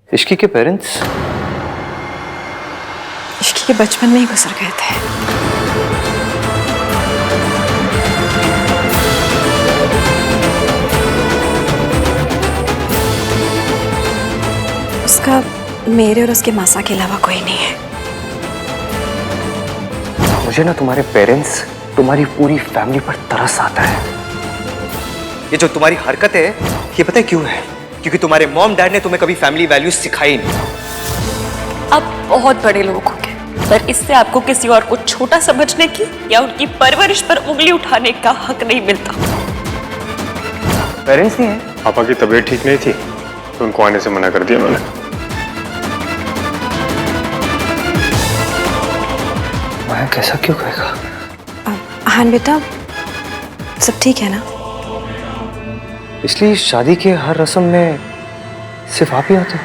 इश्की के पेरेंट्स इश्की के बचपन में ही गुजर गए थे। उसका मेरे और उसके मासा के अलावा कोई नहीं है। मुझे ना तुम्हारे पेरेंट्स, तुम्हारी पूरी फैमिली पर तरस आता है। ये जो तुम्हारी हरकत है, ये पता है क्यों है? क्योंकि तुम्हारे मॉम डैड ने तुम्हें कभी फैमिली वैल्यूज सिखाई नहीं। आप बहुत बड़े लोग हो गए, पर इससे आपको किसी और को छोटा समझने की या उनकी परवरिश पर उंगली उठाने का हक नहीं मिलता। पेरेंट्स नहीं है? पापा की तबीयत ठीक नहीं थी तो उनको आने से मना कर दिया मैंने। मैं कैसा क्यों कहेगा? हाँ बेटा, सब ठीक है ना? इसलिए शादी के हर रस्म में सिर्फ आप ही आते हो?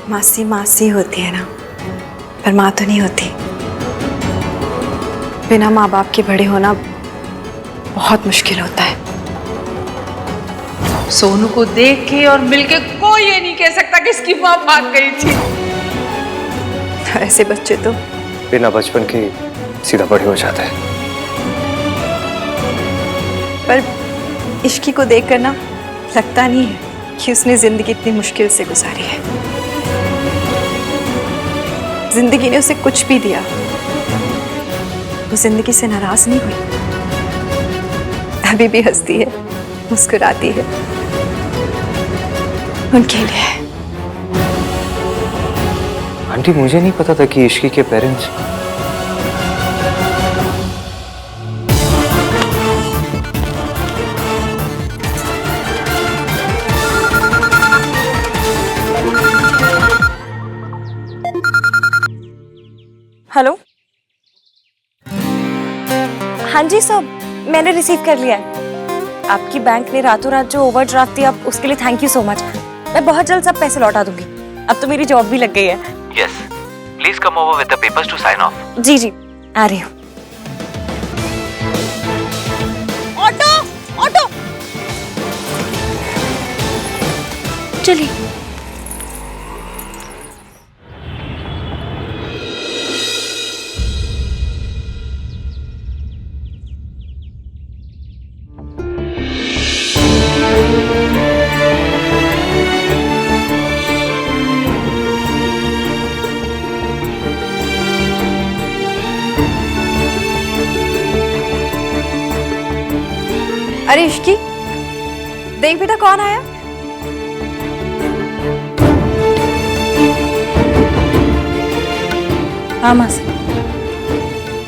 मासी मासी होती है ना, पर माँ तो नहीं होती। बिना माँ बाप के बड़े होना बहुत मुश्किल होता है। सोनू को देख के और मिलके कोई ये नहीं कह सकता कि इसकी माँ भाग गई थी। ऐसे बच्चे तो बिना बचपन के सीधा बड़े हो जाते हैं। पर इश्की को देखकर ना लगता नहीं है कि उसने जिंदगी इतनी मुश्किल से गुजारी है। जिंदगी ने उसे कुछ भी दिया, वो जिंदगी से नाराज नहीं हुई। अभी भी हंसती है, मुस्कुराती है उनके लिए। आंटी, मुझे नहीं पता था कि इश्की के पेरेंट्स। हेलो, हाँ जी सर, मैंने रिसीव कर लिया है। आपकी बैंक ने रातों रात जो ओवरड्राफ्ट दिया, उसके लिए थैंक यू सो मच। मैं बहुत जल्द सब पैसे लौटा दूंगी। अब तो मेरी जॉब भी लग गई है। Yes, please come over with the papers to sign off. जी जी, आ रही हूँ। ऑटो ऑटो, चलिए। अरे इश्की, देख बेटा कौन आया। हाँ माँ से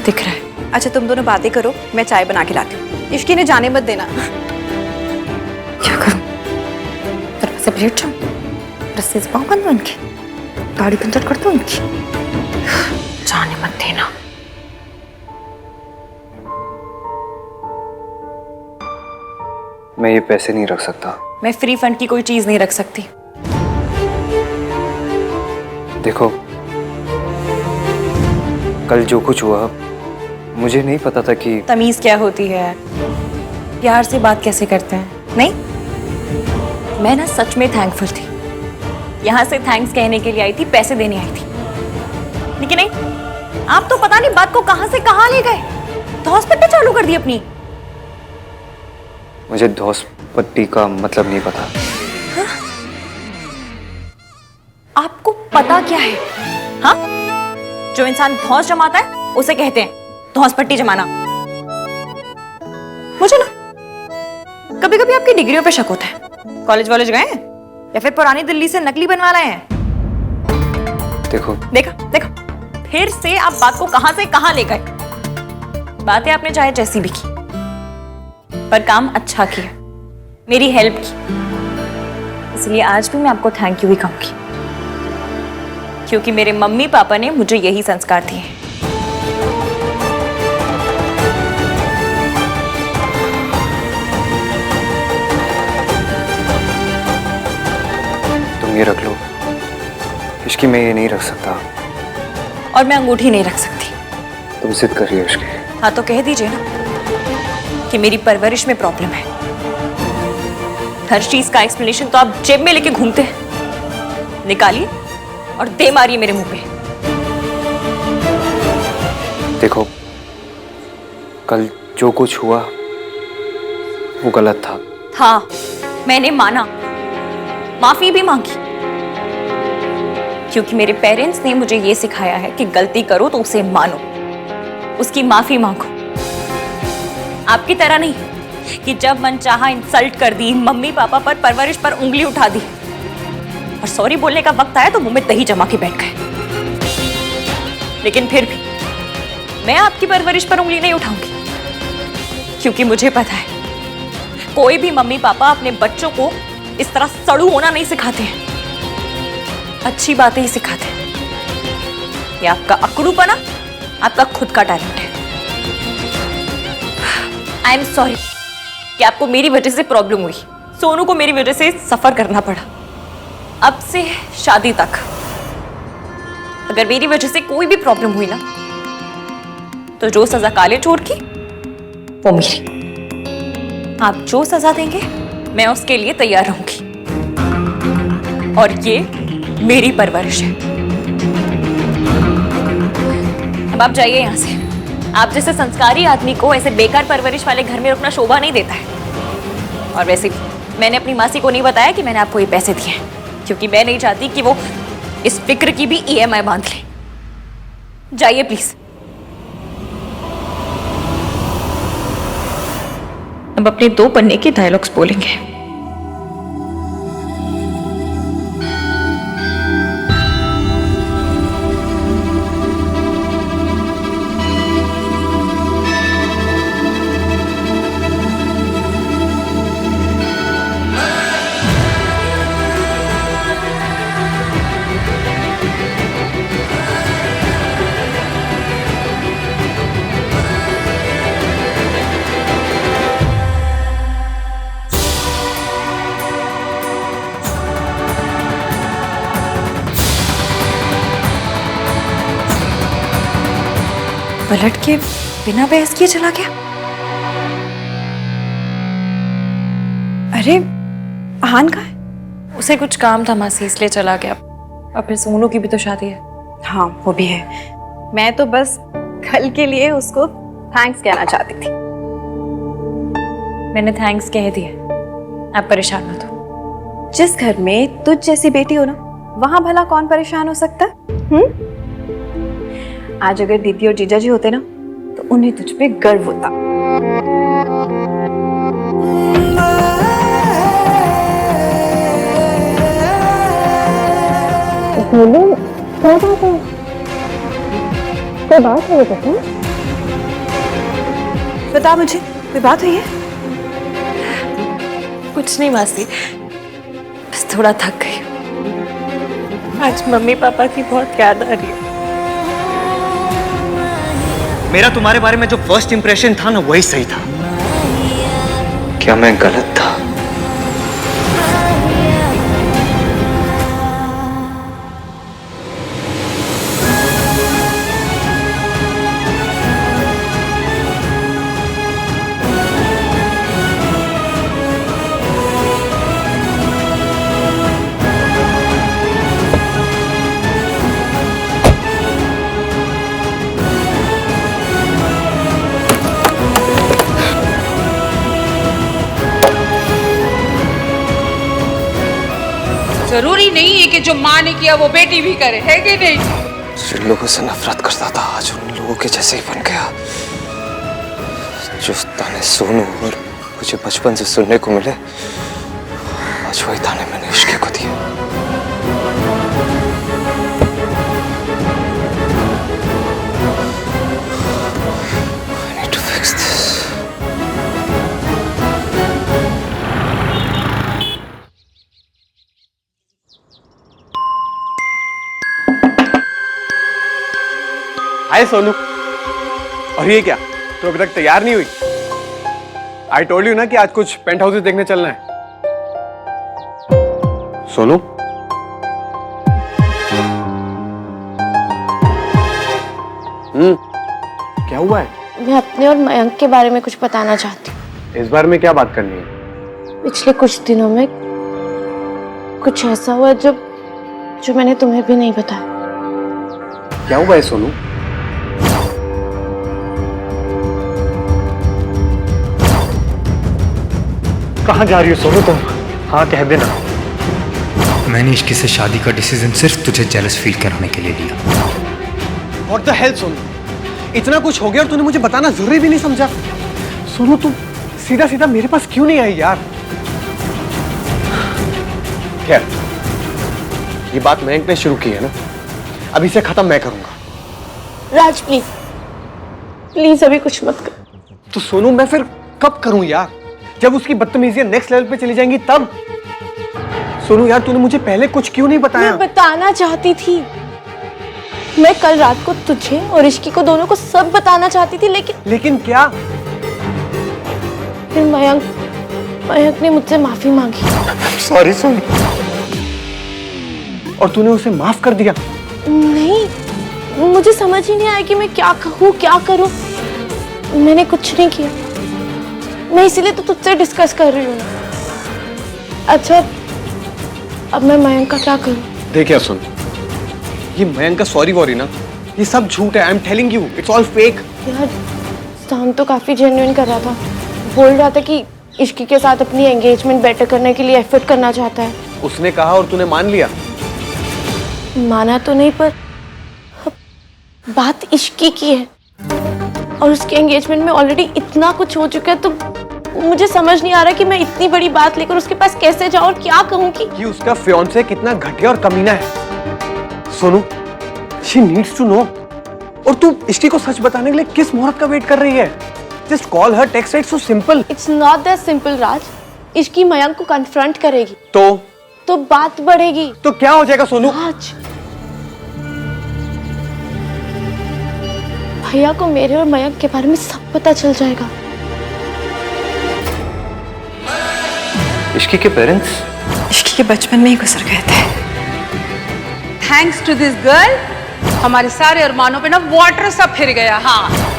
दिख रहा है। अच्छा तुम दोनों बातें करो, मैं चाय बना के लाती हूँ। इश्की ने जाने मत देना। क्या करूँ? दरवाजे पर लेट जाऊँ, रस्सी से पाँव बंद उनकी, गाड़ी पंचर कर दो उनकी। जाने मत देना। मैं ये पैसे नहीं रख सकता। मैं फ्री फंड की कोई चीज नहीं रख सकती। देखो, कल जो कुछ हुआ, मुझे नहीं पता था कि तमीज क्या होती है, प्यार से बात कैसे करते हैं। नहीं, मैं ना सच में थैंकफुल थी। यहाँ से थैंक्स कहने के लिए आई थी, पैसे देने आई थी। लेकिन नहीं, आप तो पता नहीं बात को कहां से कहां ले गए। तो हॉस्पिटल चालू कर दी अपनी। मुझे धौस पट्टी का मतलब नहीं पता। हाँ? आपको पता क्या है? हाँ? जो इंसान धौस जमाता है उसे कहते हैं धौस पट्टी जमाना। मुझे ना कभी कभी आपकी डिग्रियों पे शक होता है। कॉलेज वॉलेज गए हैं या फिर पुरानी दिल्ली से नकली बनवा लाए हैं? देखो, देखा देखा, फिर से आप बात को कहां से कहां ले गए। बातें आपने चाहे जैसी भी की, पर काम अच्छा किया, मेरी हेल्प की। इसलिए आज भी मैं आपको थैंक यू ही कहूंगी, क्योंकि मेरे मम्मी पापा ने मुझे यही संस्कार दिए हैं। तुम ये रख लो। इश्की मैं ये नहीं रख सकता। और मैं अंगूठी नहीं रख सकती। तुम जिद कर रही हो इश्की। हाँ तो कह दीजिए ना कि मेरी परवरिश में प्रॉब्लम है। हर चीज का एक्सप्लेनेशन तो आप जेब में लेके घूमते हैं। निकालिए और दे मारिए मेरे मुंह पे। देखो, कल जो कुछ हुआ वो गलत था। हाँ, मैंने माना, माफी भी मांगी, क्योंकि मेरे पेरेंट्स ने मुझे ये सिखाया है कि गलती करो तो उसे मानो, उसकी माफी मांगो। आपकी तरह नहीं कि जब मन चाहा इंसल्ट कर दी, मम्मी पापा पर, परवरिश पर उंगली उठा दी, और सॉरी बोलने का वक्त आया तो मुंह में दही जमा के बैठ गए। लेकिन फिर भी मैं आपकी परवरिश पर उंगली नहीं उठाऊंगी, क्योंकि मुझे पता है कोई भी मम्मी पापा अपने बच्चों को इस तरह सड़ू होना नहीं सिखाते हैं, अच्छी बातें ही सिखाते हैं। ये आपका अकड़ूपना आपका खुद का टैलेंट है। आई एम सॉरी कि आपको मेरी वजह से प्रॉब्लम हुई, सोनू को मेरी वजह से सफर करना पड़ा। अब से शादी तक अगर मेरी वजह से कोई भी प्रॉब्लम हुई ना, तो जो सजा काले चोर की वो मेरी। आप जो सजा देंगे मैं उसके लिए तैयार रहूंगी, और ये मेरी परवरिश है। अब आप जाइए यहां से। आप जैसे संस्कारी आदमी को ऐसे बेकार परवरिश वाले घर में रुकना शोभा नहीं देता है। और वैसे भी मैंने अपनी मासी को नहीं बताया कि मैंने आपको ये पैसे दिए हैं, क्योंकि मैं नहीं चाहती कि वो इस फिक्र की भी EMI बांध ले। जाइए प्लीज। अब अपने 2 पन्ने के डायलॉग्स बोलेंगे। पलट के बिना बहस किए चला गया। अरे आहान कहाँ है? उसे कुछ काम था मासी, इसलिए चला गया। और फिर सोनू की भी तो शादी है। हाँ वो भी है। मैं तो बस कल के लिए उसको थैंक्स कहना चाहती थी। मैंने थैंक्स कह दिया, आप परेशान मत हो। जिस घर में तुझ जैसी बेटी हो ना, वहां भला कौन परेशान हो सकता? आज अगर दीदी और जीजा जी होते ना, तो उन्हें तुझ पे गर्व होता। क्या बात है? कोई बात है बता? बता मुझे, कोई बात हुई है? कुछ नहीं मासी, बस थोड़ा थक गई। आज मम्मी पापा की बहुत याद आ रही है। मेरा तुम्हारे बारे में जो फर्स्ट इंप्रेशन था ना, वही सही था। क्या मैं गलत था? जरूरी नहीं है कि जो माँ ने किया वो बेटी भी करे, है कि नहीं? जिन लोगों से नफरत करता था, आज उन लोगों के जैसे ही बन गया। जो ताने सोनू और मुझे बचपन से सुनने को मिले, आज वही ताने मैंने इश्क को दिए। I need to fix this. हाय सोनू। और ये क्या, तो अभी तक तैयार नहीं हुई? आई टोल्ड यू ना कि आज कुछ पेंट हाउसेस देखने चलना है। सोनू, क्या हुआ है? मैं अपने और मयंक के बारे में कुछ बताना चाहती हूँ। इस बार में क्या बात करनी है? पिछले कुछ दिनों में कुछ ऐसा हुआ जो मैंने तुम्हें भी नहीं बताया। क्या हुआ है सोनू? कहाँ जा रही हो सोनू तुम? हाँ कह देना। मैंने इश्की से शादी का डिसीजन सिर्फ तुझे जेलस फील कराने के लिए लिया। What the hell Sonu? इतना कुछ हो गया और तूने मुझे बताना जरूरी भी नहीं समझा। सोनू तू सीधा सीधा मेरे पास क्यों नहीं आई यार? खैर, ये बात मयंक ने शुरू की है ना, अब इसे खत्म मैं करूंगा। राज प्लीज प्लीज अभी कुछ मत कर। तो सोनू मैं फिर कब करूं यार? जब उसकी बदतमीजियां नेक्स्ट लेवल पे चली जाएंगी तब। सोनू यार तूने मुझे पहले कुछ क्यों नहीं बताया? मैं बताना चाहती थी। मैं कल रात को तुझे और इश्की को दोनों को सब बताना चाहती थी, लेकिन क्या? फिर मयंक ने मुझसे माफी मांगी। सॉरी सोनू। और तूने उसे माफ कर दिया? नहीं, मुझे समझ ही नहीं आया कि मैं क्या कहूँ क्या करूँ। मैंने कुछ नहीं किया, मैं इसीलिए तो तुझसे डिस्कस कर रही हूँ। अच्छा अब मैं मयंक का क्या करूँ? देखिए सुन, ये मयंक का सॉरी वॉरी ना, ये सब झूठ है। I am telling you, it's all fake. यार साम तो काफी जेन्युइन कर रहा था, बोल रहा था कि इश्की के साथ अपनी एंगेजमेंट बेटर करने के लिए एफर्ट करना चाहता है। उसने कहा और तूने मान लिया? माना तो नहीं, पर बात इश्की की है और उसके एंगेजमेंट में ऑलरेडी इतना कुछ हो चुका है, तो मुझे समझ नहीं आ रहा कि मैं इतनी बड़ी बात लेकर उसके पास कैसे जाऊं और क्या कहूं कि उसका फियांसे कितना घटिया और कमीना है। Sonu, she needs to know. और तू इश्की को सच बताने के लिए किस मुहूर्त का वेट कर रही है? Just call her, text it, so simple. It's not that simple Raj. Ishki Mayank को कन्फ्रंट करेगी तो बात बढ़ेगी। तो क्या हो जाएगा सोनू? राज, भैया को मेरे और मयंक के बारे में सब पता चल जाएगा। इश्की के पेरेंट्स इश्की के बचपन में ही गुजर गए थे। थैंक्स टू दिस गर्ल हमारे सारे अरमानों पे ना वाटर सा फिर गया। हाँ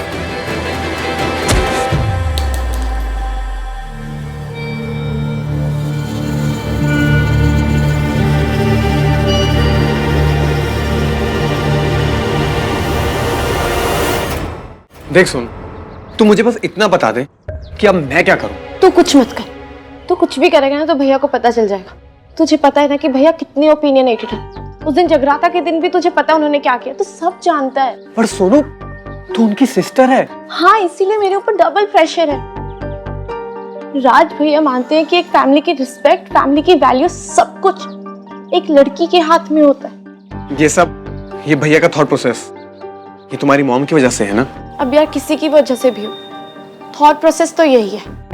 देख सुन, तू मुझे बस इतना बता दे कि अब मैं क्या करूं। तू कुछ मत कर, तू कुछ भी करेगा ना तो भैया को पता चल जाएगा। तुझे पता है ना कि भैया कितने ओपिनियनेटेड है। उस दिन जगराता के दिन भी तुझे पता उन्होंने क्या किया, तो सब जानता है। पर सोनू, तू उनकी सिस्टर है। हाँ, इसीलिए मेरे ऊपर डबल प्रेशर है। राज भैया मानते हैं कि एक फैमिली की रिस्पेक्ट, फैमिली की वैल्यू, सब कुछ एक लड़की के हाथ में होता है। ये भैया का थॉट प्रोसेस, ये तुम्हारी मॉम की वजह से है ना? अब यार किसी की वजह से भी हो, थॉट प्रोसेस तो यही है।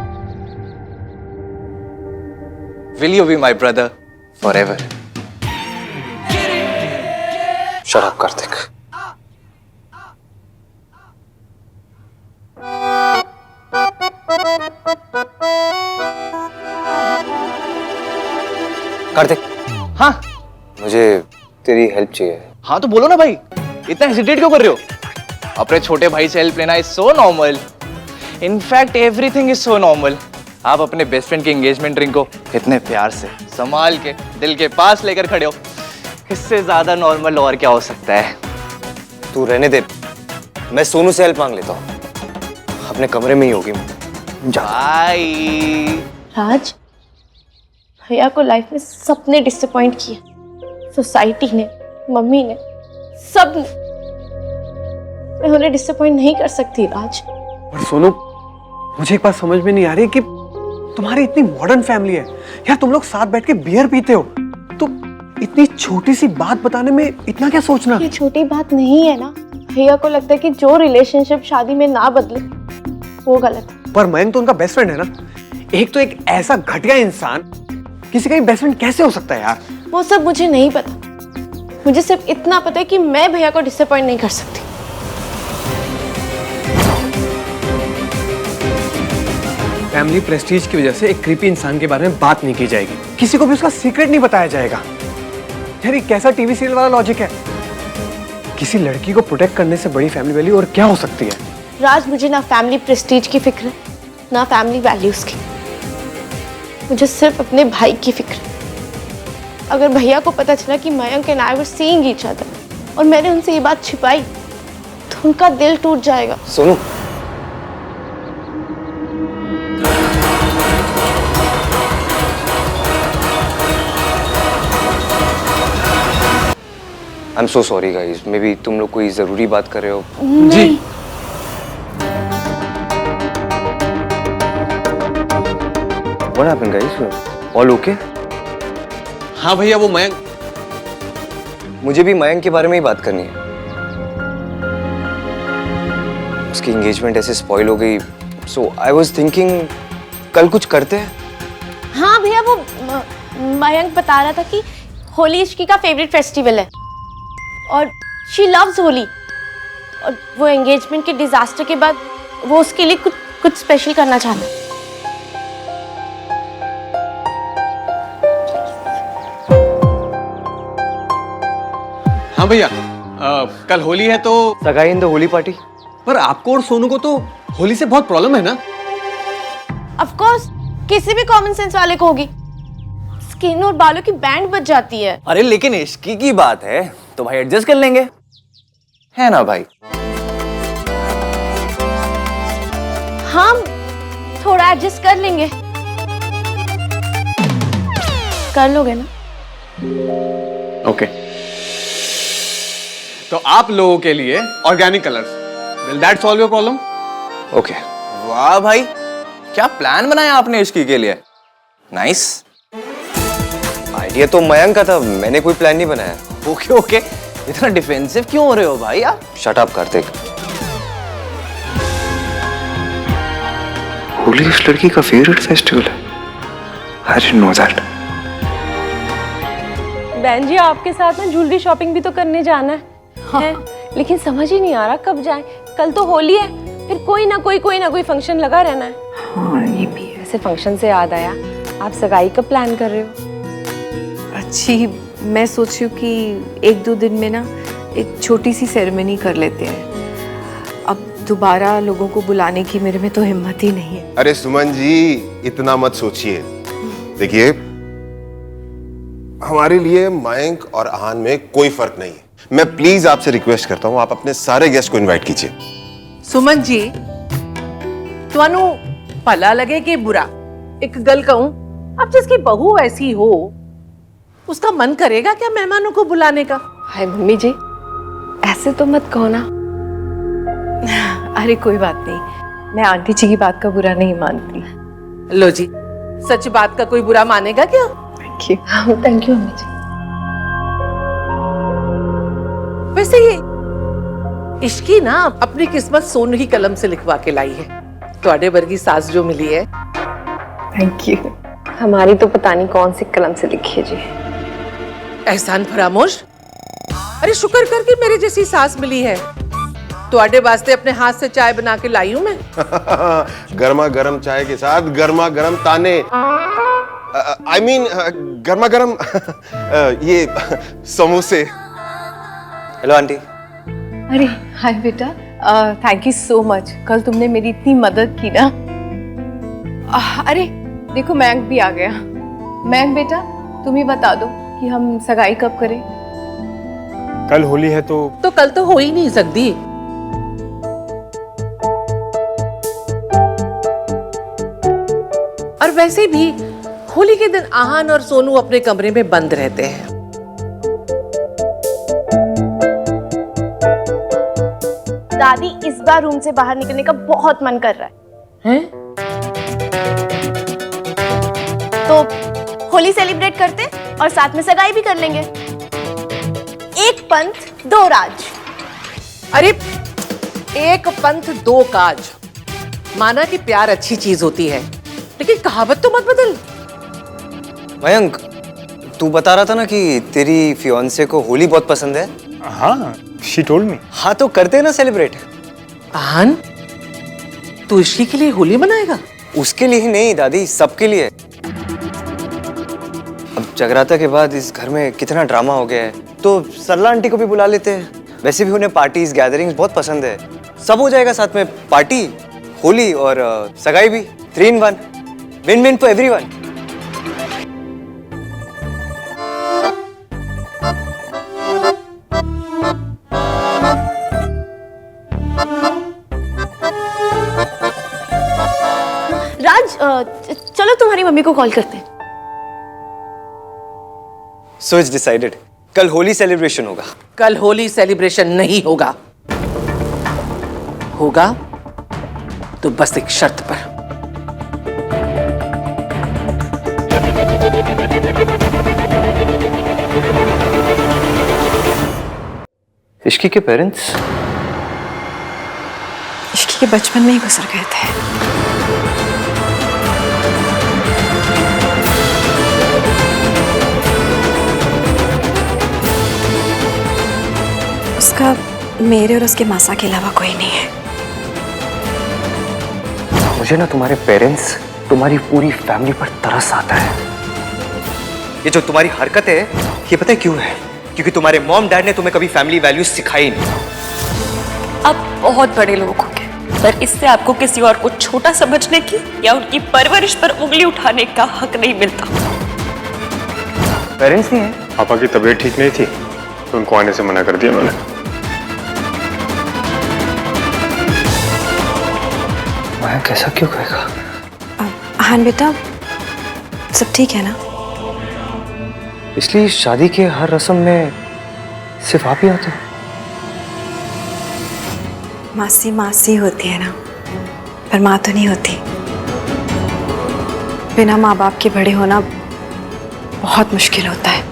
Will you be my brother forever? Shut up, Karthik. Kartik, हाँ मुझे तेरी हेल्प चाहिए। हाँ तो बोलो ना भाई, इतना हेजिटेट क्यों कर रहे हो? अपने छोटे भाई से हेल्प लेना is so normal. In fact everything is so normal. आप अपने बेस्ट फ्रेंड की एंगेजमेंट रिंग को इतने प्यार से संभाल के दिल के पास लेकर खड़े हो, इससे ज्यादा नॉर्मल और क्या हो सकता है? तू रहने दे, मैं सोनू से हेल्प मांग लेता हूँ। अपने कमरे में ही होगी। भाई राज, भैया को लाइफ में सबने डिसअपॉइंट किया। सोसाइटी ने, मम्मी ने, सब ने। मैं उन्हें डिसअपॉइंट नहीं कर सकती राज। पर सोनू, मुझे एक बात समझ में नहीं आ रही कि तुम्हारी इतनी मॉडर्न फैमिली है यार, तुम लोग साथ बैठ के बियर पीते हो, तो इतनी छोटी सी बात बताने में इतना क्या सोचना? ये छोटी बात नहीं है ना। भैया को लगता है कि जो रिलेशनशिप शादी में ना बदले वो गलत है। पर मयंक तो उनका बेस्ट फ्रेंड है ना। एक तो एक ऐसा घटिया इंसान किसी का बेस्ट फ्रेंड कैसे हो सकता है यार? वो सब मुझे नहीं पता, मुझे सिर्फ इतना पता है कि मैं भैया को डिसअपॉइंट नहीं कर सकती। फैमिली प्रेस्टीज की वजह से एक क्रीपी इंसान के बारे में बात नहीं की जाएगी, किसी को भी उसका सीक्रेट नहीं बताया जाएगा। यार ये कैसा टीवी सीरियल वाला लॉजिक है? किसी लड़की को प्रोटेक्ट करने से बड़ी फैमिली वैल्यू और क्या हो सकती है? राज, मुझे ना फैमिली प्रेस्टीज की फिक्र है ना फैमिली वैल्यूज की। मुझे सिर्फ अपने भाई की फिक्र है। अगर भैया को पता चला कि Mayank and I were seeing each other और मैंने उनसे ये बात छिपाई तो उनका दिल टूट जाएगा। Sonu, I am so sorry guys, may be तुम लोग कोई जरूरी बात कर रहे हो। नहीं। What happened guys? All okay? हाँ भैया, वो मयंक। मुझे भी मयंक के बारे में ही बात करनी है। उसकी एंगेजमेंट ऐसे स्पॉइल हो गई, सो आई वाज थिंकिंग कल कुछ करते हैं। हाँ भैया, वो मयंक बता रहा था कि होली इश्की का फेवरेट फेस्टिवल है और शी लव्स होली, और वो एंगेजमेंट के डिजास्टर के बाद वो उसके लिए कुछ स्पेशल करना चाहता है। हाँ भैया, कल होली है तो सगाई इन द होली पार्टी। पर आपको और सोनू को तो होली से बहुत प्रॉब्लम है ना? ऑफ कोर्स, किसी भी कॉमन सेंस वाले को होगी। स्किन और बालों की बैंड बच जाती है। अरे लेकिन इश्की की बात है तो भाई एडजस्ट कर लेंगे, है ना भाई? हाँ, थोड़ा एडजस्ट कर लेंगे। कर लोगे ना? ओके। तो आप लोगों के लिए organic colours, will that solve your problem? Okay. वाह भाई, क्या प्लान बनाया आपने इश्की के लिए, नाइस। आइडिया तो मयंक का था, मैंने कोई प्लान नहीं बनाया। ओके ओके, इतना डिफेंसिव क्यों हो रहे हो भाई आप? Shut up Kartik. होली उस लड़की का फेवरेट फेस्टिवल है। I didn't know that. बहन जी, आपके साथ में ज्वेलरी शॉपिंग भी तो करने जाना है। है? लेकिन समझ ही नहीं आ रहा कब जाएं। कल तो होली है, फिर कोई ना कोई फंक्शन लगा रहना है। हाँ ये भी है। ऐसे फंक्शन से याद आया, आप सगाई का प्लान कर रहे हो? अच्छी, मैं सोच रही हूँ कि 1-2 दिन में ना एक छोटी सी सेरेमनी कर लेते हैं। अब दोबारा लोगों को बुलाने की मेरे में तो हिम्मत ही नहीं है। अरे सुमन जी, इतना मत सोचिए। देखिए, हमारे लिए मयंक और आहान में कोई फर्क नहीं है। मैं प्लीज आपसे रिक्वेस्ट करता हूं, आप अपने सारे गेस्ट को इनवाइट कीजिए। सुमन जी, तुहानू भला लगे कि बुरा, एक गल कहूं, अब जिसकी बहू ऐसी हो उसका मन करेगा क्या मेहमानों को बुलाने का? हाय मम्मी जी, ऐसे तो मत कहो ना। अरे कोई बात नहीं, मैं आंटी जी की बात का बुरा नहीं मानती। लो जी, सच बात का कोई बुरा मानेगा क्या? Thank you. Thank you mummy ji. वैसे ये इश्की ना अपनी किस्मत सोनू की कलम से लिखवा के लाई है। ਤੁਹਾਡੇ वर्गी सास जो मिली है। Thank you. हमारी तो पता नहीं कौन सी कलम से लिखी है जी। एहसान फरामोश, अरे शुक्र कर कि मेरे जैसी सास मिली है। ਤੁਹਾਡੇ वास्ते अपने हाथ से चाय बना के लाई हूं मैं। गर्मा गर्म चाय के साथ गर्मा गर्म ताने, आई मीन गर्मा गर्म ये समोसे। Hello aunty. अरे हाय बेटा, थैंक यू सो मच। कल तुमने मेरी इतनी मदद की ना। अरे देखो, मयंक भी आ गया। मयंक बेटा, तुम ही बता दो कि हम सगाई कब करें। कल होली है तो कल तो हो ही नहीं सकती। और वैसे भी होली के दिन आहान और सोनू अपने कमरे में बंद रहते हैं। दादी, इस बार रूम से बाहर निकलने का बहुत मन कर रहा है। हैं? तो होली सेलिब्रेट करते और साथ में सगाई भी कर लेंगे। एक पंथ दो राज। अरे एक पंथ दो काज। माना कि प्यार अच्छी चीज होती है, लेकिन कहावत तो मत बदल। मयंक, तू बता रहा था ना कि तेरी फियांसे को होली बहुत पसंद है। हाँ, शी टोल्ड मी। हाँ तो करते हैं ना सेलिब्रेट। आहान, तू इश्की के लिए होली मनाएगा? उसके लिए ही नहीं दादी, सबके लिए। अब जगराता के बाद इस घर में कितना ड्रामा हो गया है, तो सरला आंटी को भी बुला लेते हैं। वैसे भी उन्हें पार्टीज गैदरिंग्स बहुत पसंद है। सब हो जाएगा साथ में, पार्टी, होली और सगाई भी। 3 in 1, win win for everyone. Raj चलो तुम्हारी मम्मी को कॉल करते हैं। सो इट्स डिसाइडेड, कल होली सेलिब्रेशन होगा। कल होली सेलिब्रेशन नहीं होगा, होगा तो बस एक शर्त पर। इश्की के पेरेंट्स इश्की के बचपन में ही गुजर गए थे। उसका मेरे और उसके मासा के अलावा कोई नहीं है। मुझे ना तुम्हारे पेरेंट्स, तुम्हारी पूरी फैमिली पर तरस आता है। ये जो तुम्हारी हरकत है, ये पता है क्यों है? क्योंकि तुम्हारे मॉम डैड ने तुम्हें कभी फैमिली वैल्यूज सिखाई नहीं। आप बहुत बड़े लोग हो गए, पर इससे आपको किसी और को छोटा समझने की या उनकी परवरिश पर उंगली उठाने का हक नहीं मिलता। पेरेंट्स नहीं है? पापा की तबीयत ठीक नहीं थी तो उनको आने से मना कर दिया मैंने। मैं कैसा क्यों कहेगा? हान बेटा, सब ठीक है ना? इसलिए शादी के हर रस्म में सिर्फ आप ही आते हो? मासी मासी होती है ना, पर माँ तो नहीं होती। बिना माँ बाप के बड़े होना बहुत मुश्किल होता है।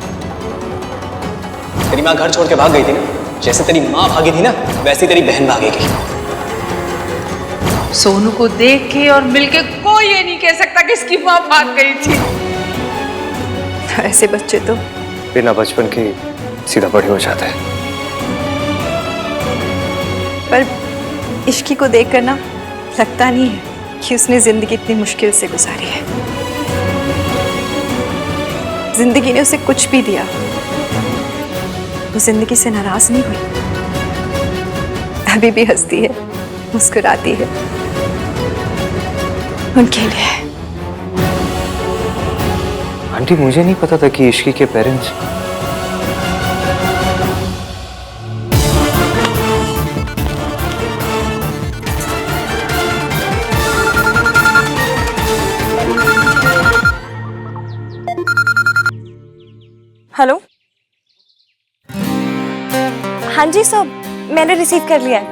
तेरी माँ घर छोड़ के भाग गई थी ना, जैसे तेरी माँ भागी थी ना, वैसे तेरी बहन भागेगी। सोनू को देख के और मिलके कोई ये नहीं कह सकता कि इसकी माँ भाग गई थी। ऐसे बच्चे तो बिना बचपन के सीधा बड़े हो जाते हैं। पर इश्की को देखकर ना लगता नहीं है कि उसने जिंदगी इतनी मुश्किल से गुजारी है। जिंदगी ने उसे कुछ भी दिया, वो जिंदगी से नाराज नहीं हुई। अभी भी हंसती है, मुस्कुराती है उनके लिए। आंटी, मुझे नहीं पता था कि इश्की के पेरेंट्स। हेलो, हाँ जी सर, मैंने रिसीव कर लिया है।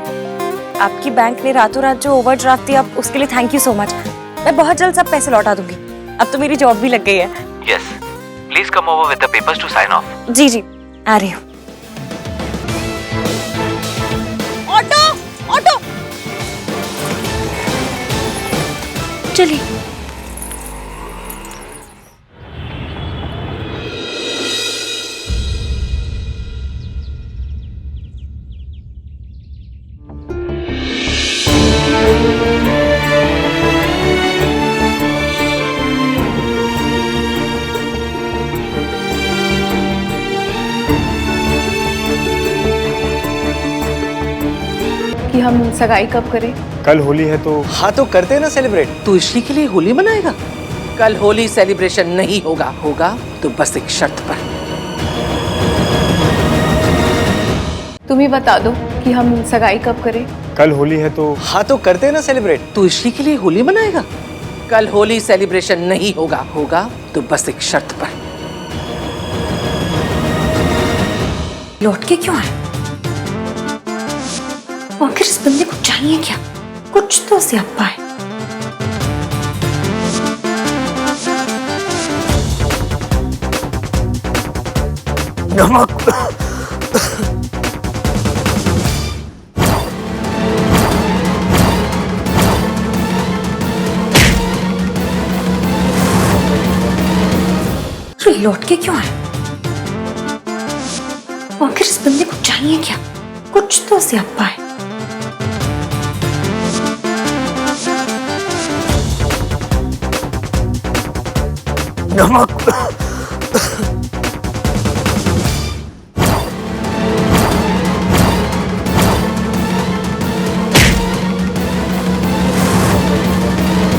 आपकी बैंक ने रातों रात जो ओवरड्राफ्ट दिया, उसके लिए थैंक यू सो मच। मैं बहुत जल्द सब पैसे लौटा दूंगी। अब तो मेरी जॉब भी लग गई है। Yes, please come over with the papers to sign off. जी जी, आ रही हूँ। ऑटो ऑटो, चलिए। कि हम सगाई कब करें? कल होली है तो हाँ तो करते हैं ना सेलिब्रेट। तू इश्की के लिए होली मनाएगा? कल होली सेलिब्रेशन नहीं होगा, होगा तो बस एक शर्त पर। तुम ही बता दो कि हम सगाई कब करें? कल होली है तो हाँ तो करते हैं ना सेलिब्रेट। तू इश्की के लिए होली मनाएगा? कल होली सेलिब्रेशन नहीं होगा, होगा तो बस एक शर्त पर। लौट के क्यों आए? आखिर इस बंदे को चाहिए क्या? कुछ तो स्यापा है। नमक। लौट के क्यों आए? आखिर इस बंदे को चाहिए क्या? कुछ तो स्यापा है। नमक।